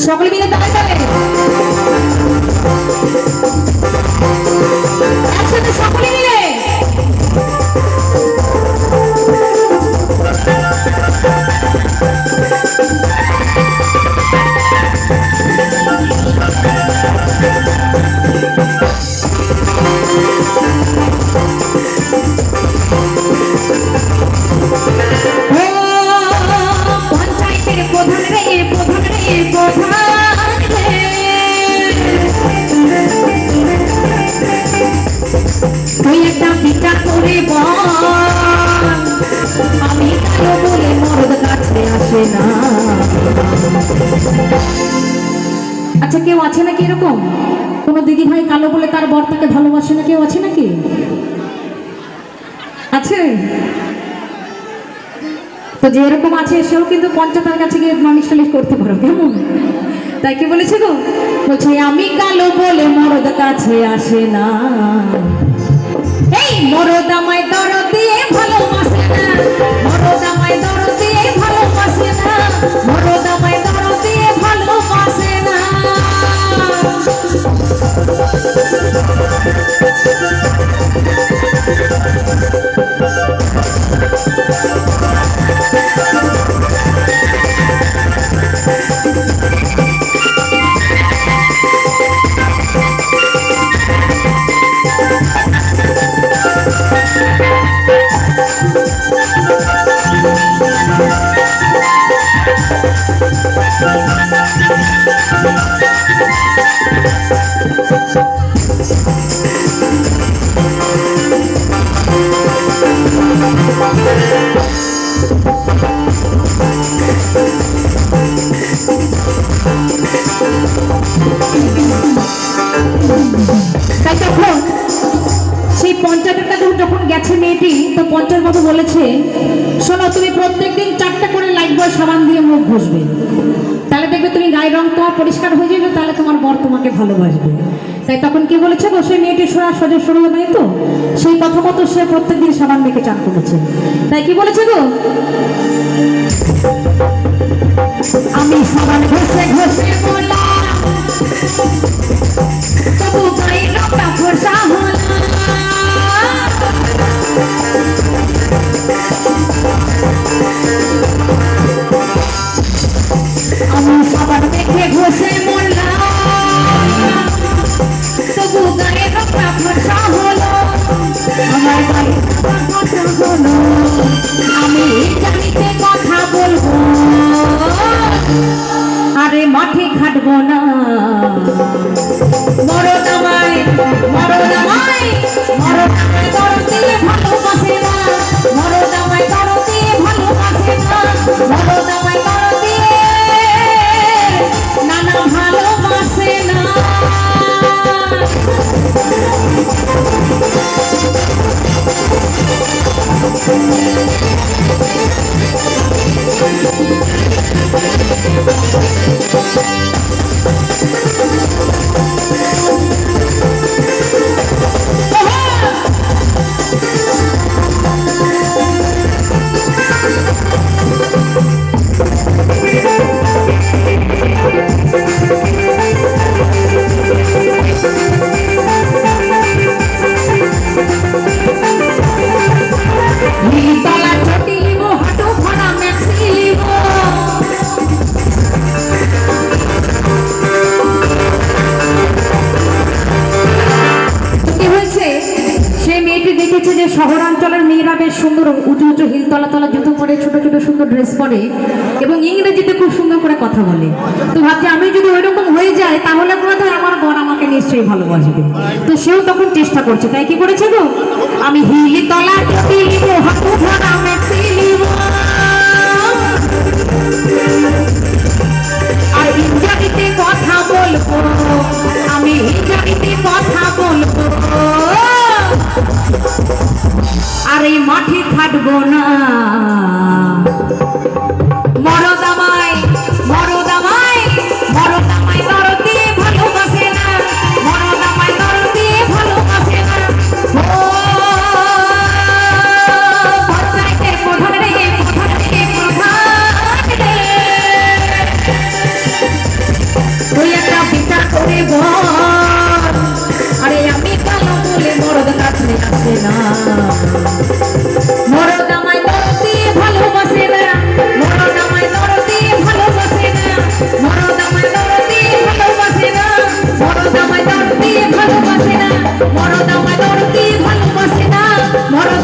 সকলে মিলে তালে তালে একসাথে সকলে মিলে পঞ্চায়েতের প্রধান রে প্রধান রে প্রধান রে তুই একটা বিচার করে বল আমি কালো বলে মরদ কাছে আসে না। আচ্ছা কেউ আছে নাকি এরকম কোন দিদি ভাই কালো বলে তার বর তাকে ভালোবাসে না? কেউ আছে নাকি? আছে তো যে এরকম আছে সেও কিন্তু পঞ্চায়েতের কাছে গিয়ে নালিশ টালিশ করতে পারো কেমন? তাই কি বলেছে গো? বলছে আমি কালো বলে মরদ কাছে আসে না, এই মরদ আমায় দরদ দিয়ে ভালোবাসে না, মরদ আমায় দরদ দিয়ে ভালোবাসে না, মরদ আমায় দরদ দিয়ে ভালোবাসে না। তাই তখন সেই পঞ্চায়েতের কাছে যখন গেছে মেয়েটি তো পঞ্চায়েত বাবু বলেছে শোনো তুমি প্রত্যেকদিন 4টা করে লাইট বয় সাবান দিয়ে মুখ ঘষবে, তাহলে দেখবে তুমি গায়ের রং তোমার পরিষ্কার হয়ে যাবে, তাহলে তোমার বর তোমাকে ভালোবাসবে। তাই তখন কি বলেছে গো সেই মেয়েটি সোজা সরু নাই তো সেই কথা মতো সে প্রত্যেকদিন সাবান মেখে চান করেছে। তাই কি বলেছে গো আমি সাবান ঘষে ঘষে বললাম তবু গায়ের রংটা ফর্সা হলো, আমি সাবান মেখে ঘষে বললাম তবু গায়ের রংটা ফর্সা হলো, আমার গায়ের রংটা ফর্সা হলো, আমি জানিতে কথা বলবো আরে মাঠে খাটবো না, মরদ আমায় মরদ আমায় মরদ আমায় দরদ দিয়ে ভালোবাসে না, মরদ আমায় দরদ দিয়ে ভালোবাসে না, মরদ আমায় দরদ দিয়ে নানা ভালোবাসে না। শহরাঞ্চলের মেয়েরা বেশ সুন্দর উঁচু উঁচু হিল তলা তলা জুতো পরে ছোট ছোট সুন্দর ড্রেস পরে এবং ইংরেজিতে খুব সুন্দর করে কথা বলে। তো ভাবছি আমি যদি ওইরকম হয়ে যাই তাহলে বোধ হয় আমার বর আমাকে নিশ্চয়ই ভালোবাসবে। তো সেও তখন চেষ্টা করছে। তাই কি করেছে গো আমি হিলি তলা হাঁটু ভরা মেক্সি নিব আর ইংরেজিতে কথা বলবো, আমি ইংরেজিতে কথা বলবো আর এই মাঠে খাটবো না, মরদ আমায় মরদ আমায় মরদ আমায় দরদ দিয়ে ভালোবাসে না, মরদ আমায় দরদ দিয়ে ভালোবাসে না। ও পঞ্চায়েতের প্রধান রে প্রধান রে প্রধান রে ভরত